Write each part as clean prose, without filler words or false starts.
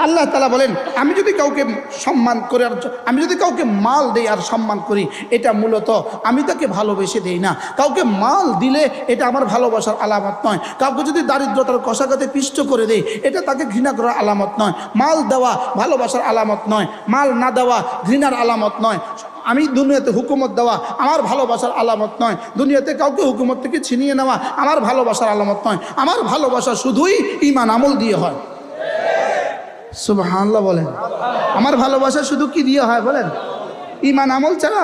আল্লাহ তাআলা বলেন আমি যদি কাউকে সম্মান করে আর আমি যদি কাউকে মাল দেই আর সম্মান করি, এটা মূলত আমি তাকে ভালোবেসে দেই না। কাউকে মাল দিলে এটা আমার ভালোবাসার আলামত নয়। কাউকে যদি দারিদ্রতার কষাঘাতে পিষ্ট করে দেই, এটা তাকে ঘৃণা করার আলামত নয়। মাল দেওয়া ভালোবাসার আলামত নয়, মাল না দেওয়া ঘৃণার আলামত নয়। আমি দুনিয়াতে হুকুমত দেওয়া আমার ভালোবাসার আলামত নয়। দুনিয়াতে কাউকে হুকুমত থেকে ছিনিয়ে নেওয়া আমার ভালোবাসার আলামত নয়। আমার ভালোবাসা শুধুই ঈমান আমল দিয়ে হয়। সুবহানাল্লাহ বলেন। আমার ভালোবাসা শুধু কি দিয়ে হয় বলেন? ঈমান আমল ছাড়া।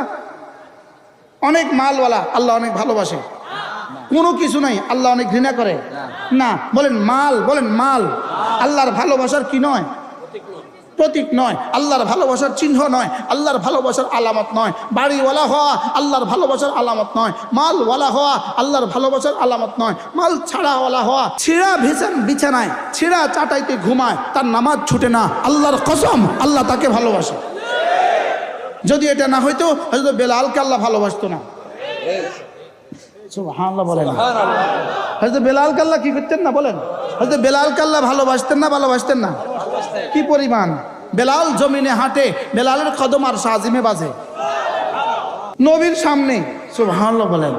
অনেক মালওয়ালা আল্লাহ অনেক ভালোবাসে, কোনো কিছু নাই আল্লাহ অনেক ঘৃণা করে না। বলেন মাল, বলেন মাল আল্লাহর ভালোবাসার কি নয়? প্রতীক নয়, আল্লাহর ভালোবাসার চিহ্ন নয়, আল্লাহর ভালোবাসার আলামত নয়। বাড়িওয়ালা হওয়া আল্লাহর ভালোবাসার আলামত নয়, মালওয়ালা হওয়া আল্লাহর ভালোবাসার আলামত নয়। মাল ছাড়াওয়ালা হওয়া ছেঁড়া বিছানায় ছেঁড়া চাটাইতে ঘুমায়, তার নামাজ ছুটে না, আল্লাহর কসম আল্লাহ তাকে ভালোবাসে। যদি এটা না হইতো হযরত বেলালকে আল্লাহ ভালোবাসতো না। সুবহানাল্লাহ বলেন। হযরত বেলালকে আল্লাহ কি করতেন না বলেন? হযরত বেলালকে আল্লাহ ভালোবাসতেন না? ভালোবাসতেন না? কি পরিমাণ? বেলাল জমিনে হাঁটে, বেলালের কদম আর শাজিমে বাজে নবীর সামনে। সুবহানাল্লাহ বলেন।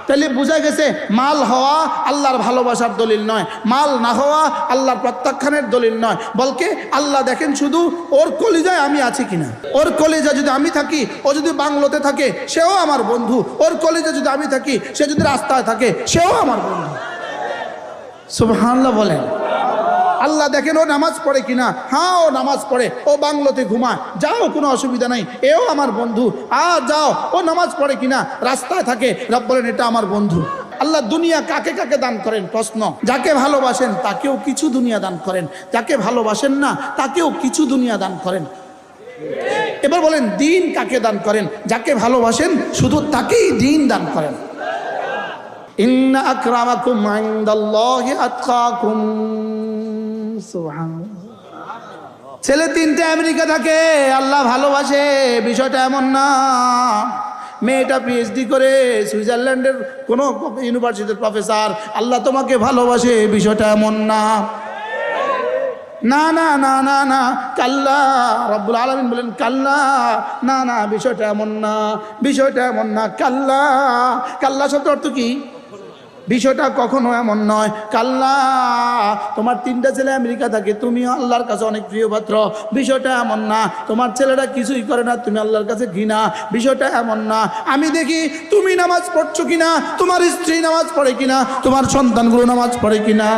তাহলে বোঝা গেছে মাল হওয়া আল্লাহর ভালোবাসার দলিল নয়, মাল না হওয়া আল্লাহর প্রত্যাখ্যানের দলিল নয়। বলকে আল্লাহ দেখেন শুধু ওর কলিজায় আমি আছি কিনা। ওর কলিজা যদি আমি থাকি, ও যদি বাংলোতে থাকে সেও আমার বন্ধু। ওর কলিজা যদি আমি থাকি, সে যদি রাস্তায় থাকে সেও আমার বন্ধু। সুবহানাল্লাহ বলেন। আল্লাহ দেখেন ও নামাজ পড়ে কিনা। হ্যাঁ ও নামাজ পড়ে, ও বাংলোতে ঘুমায়, যাও কোনো অসুবিধা নাই, এও আমার বন্ধু। যাও ও নামাজ পড়ে কিনা, রাস্তায় থাকে, রব বলেন এটা আমার বন্ধু। আল্লাহ দুনিয়া কাকে কাকে দান করেন? প্রশ্ন। যাকে ভালোবাসেন তাকেও কিছু দুনিয়া দান করেন, যাকে ভালোবাসেন না তাকেও কিছু দুনিয়া দান করেন। এবার বলেন দিন কাকে দান করেন? যাকে ভালোবাসেন শুধু তাকেই দিন দান করেন। ইন্না আকরামাকুম ইনদাল্লাহি আতকাকুম। সুবহানাল্লাহ। ছেলে 3টে আমেরিকা থাকে, আল্লাহ ভালোবাসে, বিষয়টা এমন না। মেয়েটা পিএইচডি করে সুইজারল্যান্ডের কোনো ইউনিভার্সিটির প্রফেসর, আল্লাহ তোমাকে ভালোবাসে, বিষয়টা এমন না। না না না না না, কাল্লা। রব্বুল আলামিন বলেন কাল্লা, না না, বিষয়টা এমন না, বিষয়টা এমন না। কাল্লা, কাল্লা শব্দের অর্থ কি? বিষয়টা কখনো এমন নয়। কাল্লা, তোমার 3টা ছেলে আমেরিকা থাকে, তুমি আল্লাহর কাছে অনেক প্রিয় পাত্র, বিষয়টা এমন না। তোমার ছেলেরা কিছুই করে না, তুমি আল্লাহর কাছে ঘৃণা, বিষয়টা এমন না। আমি দেখি তুমি নামাজ পড়ছো কিনা, তোমার স্ত্রী নামাজ পড়ে কিনা, তোমার সন্তানগুলো নামাজ পড়ে কিনা।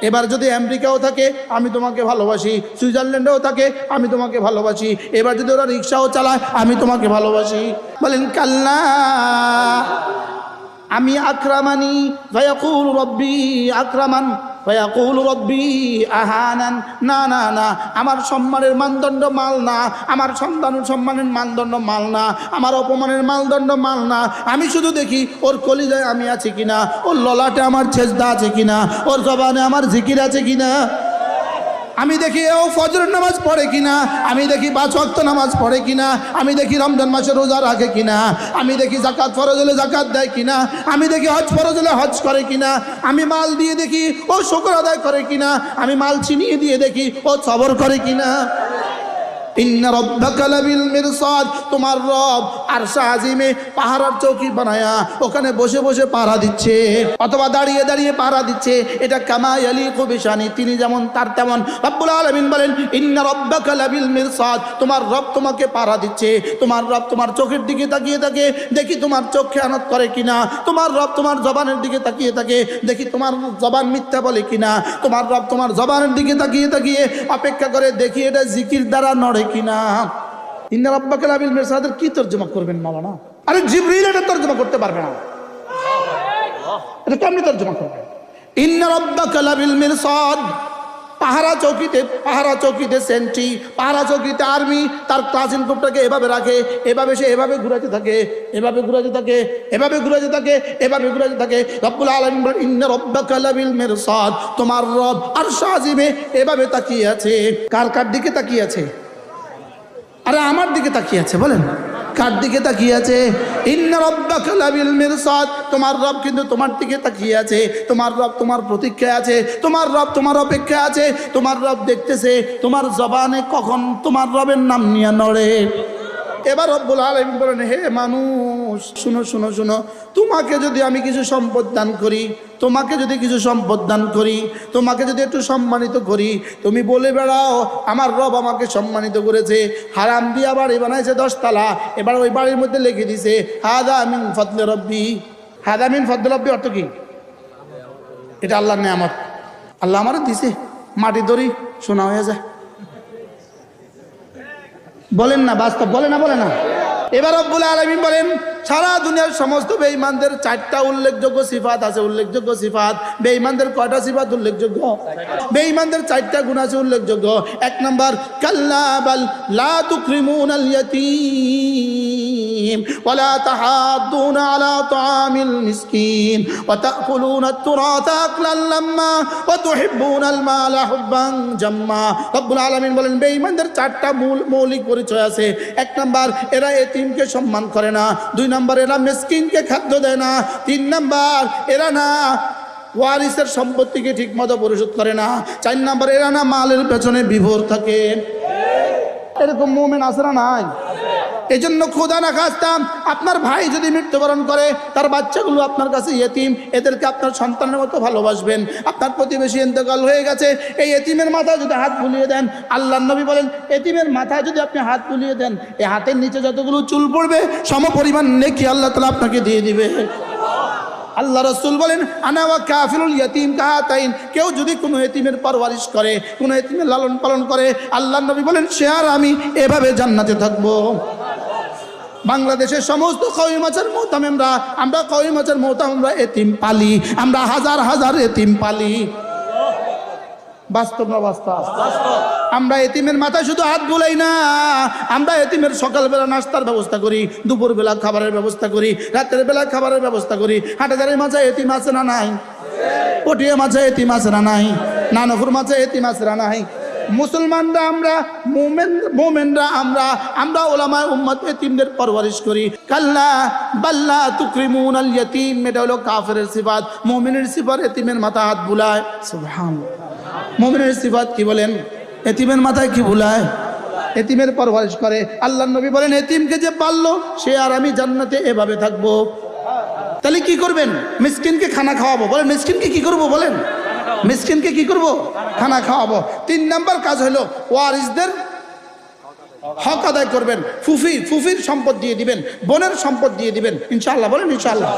এবার যদি আমেরিকাও থাকে আমি তোমাকে ভালোবাসি, সুইজারল্যান্ডেও থাকে আমি তোমাকে ভালোবাসি, এবার যদি ওরা রিক্সাও চালায় আমি তোমাকে ভালোবাসি। বলেন কাল্লা। আমি আকরামানি ফায়াকুলু রব্বি আকরামান ফায়াকুলু রব্বি আহানান। না না না, আমার সম্মানের মানদণ্ড মাল না, আমার সন্তানের সম্মানের মানদণ্ড মাল না, আমার অপমানের মানদণ্ড মাল না। আমি শুধু দেখি ওর কলিজায় আমি আছি কিনা, ওর ললাটে আমার ছেজদা আছে কিনা, ওর জবানে আমার জিকির আছে কিনা। আমি দেখি ও ফজরের নামাজ পড়ে কিনা, আমি দেখি 5 ওয়াক্ত নামাজ পড়ে কিনা, আমি দেখি রমজান মাসে রোজা রাখে কিনা, আমি দেখি যাকাত ফরজ হলে যাকাত দেয় কিনা, আমি দেখি হজ ফরজ হলে হজ করে কিনা, আমি মাল দিয়ে দেখি ও শুকর আদায় করে কিনা, আমি মাল ছিনিয়ে দিয়ে দেখি ও সবর করে কিনা। ইন্না রাব্বাকা লাবিল মিরসাদ, তোমার রব আরশ আজিমে পাহারার চৌকি বানায়া ওখানে বসে বসে পাহারা দিচ্ছে, অথবা দাঁড়িয়ে দাঁড়িয়ে পাহারা দিচ্ছে। এটা কামা ইয়ালিকু বিশানি, তিনি যেমন তার তেমন। রব্বুল আলামিন বলেন ইন্না রাব্বাকা লাবিল মিরসাদ, তোমার রব তোমাকে পাহারা দিচ্ছে। তোমার রব তোমার চোখের দিকে তাকিয়ে থাকে, দেখি তোমার চোখ খেয়ানত করে কিনা। তোমার রব তোমার জবানের দিকে তাকিয়ে থাকে, দেখি তোমার জবান মিথ্যা বলে কিনা। তোমার রব তোমার জবানের দিকে তাকিয়ে তাকিয়ে অপেক্ষা করে, দেখি এটা জিকির দ্বারা নড়ে কিনা। ইন্না রাব্বাকা লাবিল মিরসাদের কি তরজমা করবেন মাওলানা? আরে জিবরিল এটা তরজমা করতে পারবে না, এটা কেমনে তরজমা করবে? ইন্না রাব্বাকা লাবিল মিরসাদ, পাহারা চৌকিতে সেন্ট্রি, পাহারা চৌকিতে আর্মি তার ক্লাসিন গ্রুপটাকে এভাবে রাখে, এভাবে সে এভাবে ঘুরাতে থাকে, এভাবে ঘুরাতে থাকে, এভাবে ঘুরাতে থাকে, এভাবে ঘুরাতে থাকে। রব্বুল আলামিন বলেন ইন্না রাব্বাকা লাবিল মিরসাদ, তোমার রব আরশ আজিমে এভাবে তাকিয়ে আছে। কার কার দিকে তাকিয়ে আছে? আরে আমার দিকে তাকিয়ে আছে। বলেন কার দিকে তাকিয়ে আছে? ইন্না রাব্বাকা লাবিল মিরসাদ, তোমার রব কিন্তু তোমার দিকে তাকিয়ে আছে, তোমার রব তোমার প্রতীক্ষায় আছে, তোমার রব তোমার অপেক্ষায় আছে, তোমার রব দেখতেছে তোমার জবানে কখন তোমার রবের নাম নিয়ে নড়ে। এবার রব্বুল আলামিন বলেন, হে মানুষ শুনো শুনো শুনো, তোমাকে যদি আমি কিছু সম্পদ দান করি, তোমাকে যদি কিছু সম্পদ দান করি, তোমাকে যদি একটু সম্মানিত করি, তুমি বলে বেড়াও আমার রব আমাকে সম্মানিত করেছে, হারাম দিয়া বাড়ি বানাইছে 10 তলা, এবার ওই বাড়ির মধ্যে লিখে দিছে হাদা মিন ফাদলি রব্বি। হাদা মিন ফাদলি রব্বি অর্থ কি? এটা আল্লাহর নিয়ামত, আল্লাহ আমারে দিছে, মাটি দড়ি শোনা হয়ে যায়। বলেন না বাস্তব, বলে না বলে না। এবার রব্বুল আলামিন বলেন, সারা দুনিয়ার সমস্ত বেঈমানদের 4টা উল্লেখযোগ্য সিফাত আছে। উল্লেখযোগ্য সিফাত, বেঈমানদের কয়টা সিফাত উল্লেখযোগ্য? বেঈমানদের 4টা গুণ আছে উল্লেখযোগ্য। 1 নাম্বার, কাল্লা বাল লা তুকরিমুনাল ইয়াতীম ওয়া লা তাহাদ্দুনা আলা তাআমিল মিসকিন ওয়া তাকুলুনাত তুরাতা আকলান লাম্মা ওয়া তুহিব্বুনাল মালা হুব্বান জাম্মা। রব্বুল আলামিন বলেন, বেঈমানদের 4টা মৌলিক পরিচয় আছে। 1 নাম্বার, এরা এতিমকে সম্মান করে না। 2 নাম্বার, এরা মিসকিনকে খাদ্য দেয় না। 3 নাম্বার, এরা না ওয়ারিসের সম্পত্তিকে ঠিক মতো পরিশোধ করে না। 4 নাম্বার, এরা না মালের পেছনে বিভোর থাকে। এরকম মুমিন আছে না নাই? এই জন্য খোদা না খাস্তাম, আপনার ভাই যদি মৃত্যুবরণ করে, তার বাচ্চাগুলো আপনার কাছে ইয়েতিম, এদেরকে আপনার সন্তানের মতো ভালোবাসবেন। আপনার প্রতিবেশী ইন্তেকাল হয়ে গেছে, এই এতিমের মাথায় যদি হাত বুলিয়ে দেন, আল্লাহর নবী বলেন, এতিমের মাথায় যদি আপনি হাত বুলিয়ে দেন, এই হাতের নিচে যতগুলো চুল পড়বে সমপরিমাণ নেকি আল্লাহ তাআলা আপনাকে দিয়ে দিবে। আল্লাহ রাসূল বলেন, আনা ওয়া কাফিরুল ইয়াতীম কাহাতাইন, কেউ যদি কোনো এতিমের পরওয়ারিশ করে, কোনো এতিমের লালন পালন করে, আল্লাহর নবী বলেন, সে আর আমি এভাবে জান্নাতে থাকবো। বাংলাদেশের সমস্ত কওমি মাছের মোহতামিমরা, আমরা কওমি মাছের মোহতামিমরা এতিম পালি, আমরা হাজার হাজার এতিম পালি। বাস্তব না বাস্তব? আমরা এতিমের মাথায় শুধু হাত বুলাই না, আমরা এতিমের সকালবেলা নাস্তার ব্যবস্থা করি, দুপুরবেলা খাবারের ব্যবস্থা করি, রাতের বেলা খাবারের ব্যবস্থা করি। হাটাজারির মাঝে এতিম আছে না নাই? পটিয়া মাঝে এতিম আছে না নাই? নানকুর মাঝে এতিম আছে না নাই? মুসলমানরা আমরা, মুমিনরা আমরা উলামায়ে উম্মত এতিমদের পরওয়ারিশ করি। কাল্লা বাল্লা তুকরিমুনাল ইয়াতীম, এটা হলো কাফেরের সিফাত। মুমিনের সিফাত এতিমের মাথায় হাত বুলায়। সুবহানাল্লাহ। মুমিনের সিফাত কি বলেন? এতিমের মাথায় কি বুলায়? এতিমের পরওয়ারিশ করে। আল্লাহর নবী বলেন, এতিমকে যে পাললো সে আর আমি জান্নাতে এভাবে থাকবো। তাহলে কি করবেন? মিসকিনকে খানা খাওয়াবো। বলেন, মিসকিনকে কি করবো? বলেন, মিসকিনকে কি করব? খানা খাওয়াবো। 3 নাম্বার কাজ হলো ওয়ারিসদের হক আদায় করবেন। ফুফির সম্পদ দিয়ে দিবেন, বোনের সম্পদ দিয়ে দিবেন ইনশাআল্লাহ। বলেন ইনশাআল্লাহ।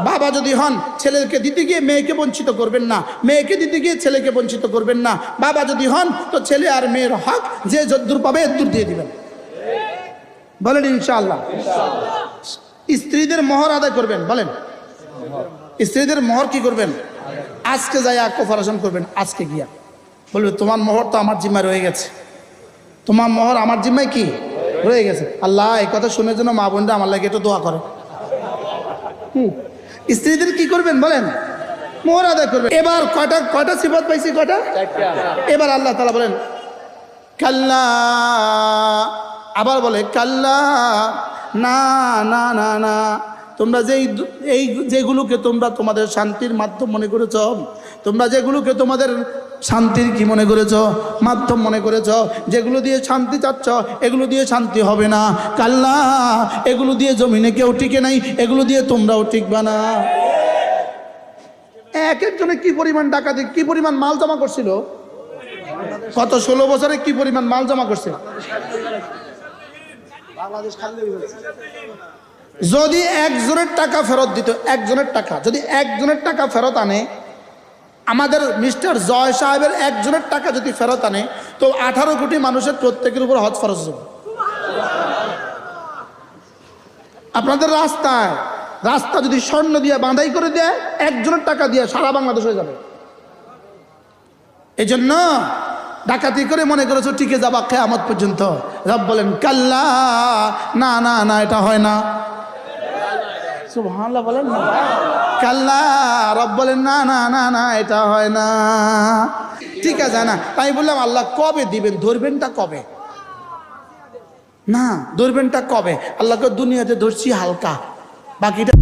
বাবা যদি হন, ছেলেকে দিতে গিয়ে মেয়েকে বঞ্চিত করবেন না, মেয়েকে দিতে গিয়ে ছেলেকে বঞ্চিত করবেন না। বাবা যদি হন, তো ছেলে আর মেয়ের হক যে যদ্দূর পাবে এদ্দূর দিয়ে দিবেন। বলেন ইনশাআল্লাহ। স্ত্রীদের মোহর আদায় করবেন। বলেন, স্ত্রীদের মোহর কি করবেন? আজকে যাই কোপারেশন করবেন। আজকে গিয়া বলবে, তোমার মোহর তো আমার জিম্মায় রয়ে গেছে, তোমার মোহর আমার জিম্মায় কি রয়ে গেছে। আল্লাহ এই কথা শুনে যেন মা বোনরা আমার লাগে একটু দোয়া করে। স্ত্রীদের কি করবেন? বলেন, মোহর আদায় করবেন। এবার কয়টা সিফাত পাইছি? কয়টা? এবার আল্লাহ তাআলা বলেন, কাল্লা, আবার বলে কাল্লা, না না না না, তোমরা এই যেগুলোকে তোমরা তোমাদের শান্তির মাধ্যম মনে করেছ, তোমরা যেগুলোকে তোমাদের শান্তির কি মনে করেছ? মাধ্যম মনে করেছ, যেগুলো দিয়ে শান্তি চাচ্ছ, এগুলো দিয়ে শান্তি হবে না। কাল্লা, এগুলো দিয়ে জমিনে কেউ টিকে নাই, এগুলো দিয়ে তোমরাও টিকবা না। এক একজনে কি পরিমাণ ডাকাতি, কি পরিমাণ মাল জমা করছিল? কত 16 বছরে কি পরিমাণ মাল জমা করছে? যদি একজনের টাকা ফেরত দিত, একজনের টাকা যদি একজনের টাকা ফেরত আনে, আমাদের মিস্টার জয় সাহেবের একজনের টাকা যদি ফেরত আনে, তো 18 কোটি মানুষের প্রত্যেকের উপর হজ ফরজ হবে। আপনাদের রাস্তা যদি স্বর্ণ দিয়ে বাঁধাই করে দেয়, একজনের টাকা দিয়ে সারা বাংলাদেশ হয়ে যাবে। এই জন্য ডাকাতি করে মনে করেছো টিকে যাবা কিয়ামত পর্যন্ত। রব বলেন, কাল্লা, না না না, এটা হয় না। সুবহানাল্লাহ বলেন না। কাল্লা, রব বলেন, না না না না, এটা হয় না। ঠিক আছে না? আমি বললাম, আল্লাহ কবে দিবেন? ধরবেনটা কবে? না, ধরবেনটা কবে? আল্লাহকে দুনিয়াতে ধরছি হালকা, বাকিটা